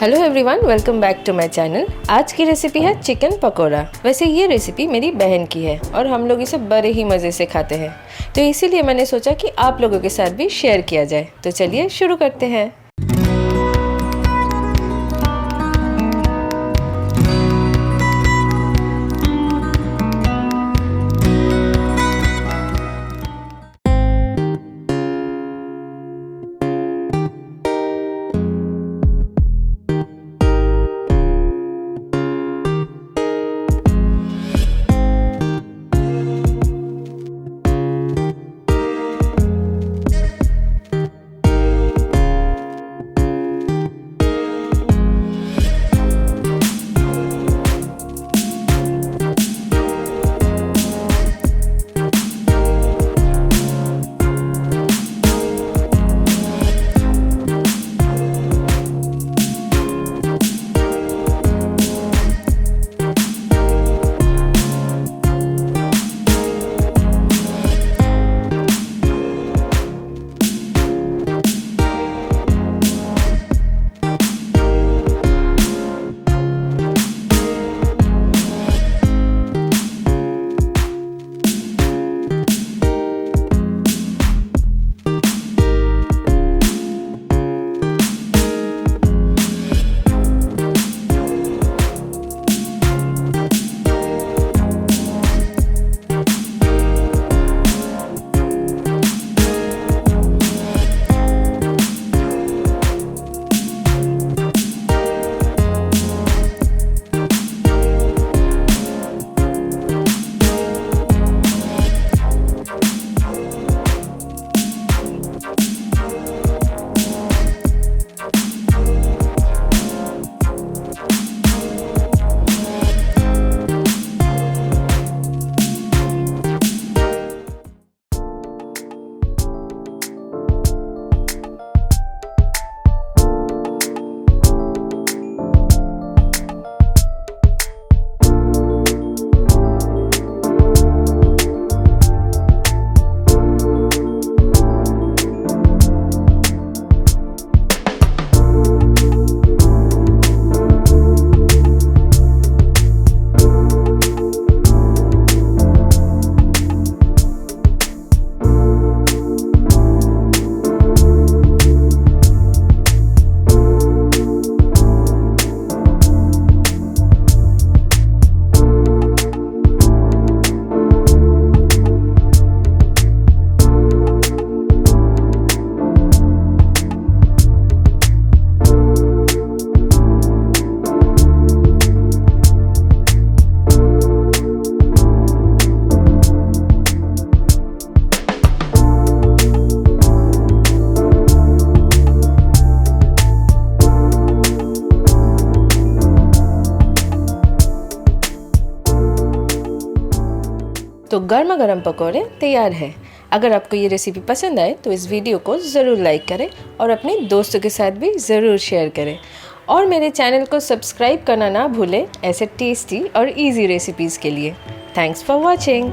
Hello everyone, welcome back to my channel. आज की recipe है चिकन पकोड़ा। वैसे ये रेसिपी मेरी बहन की है और हम लोग इसे बड़े ही मज़े से खाते हैं, तो इसीलिए मैंने सोचा कि आप लोगों के साथ भी शेयर किया जाए। तो चलिए शुरू करते हैं। तो गर्मा गर्म पकौड़े तैयार है। अगर आपको ये रेसिपी पसंद आए तो इस वीडियो को ज़रूर लाइक करें और अपने दोस्तों के साथ भी ज़रूर शेयर करें, और मेरे चैनल को सब्सक्राइब करना ना भूलें ऐसे टेस्टी और इजी रेसिपीज़ के लिए। Thanks for watching.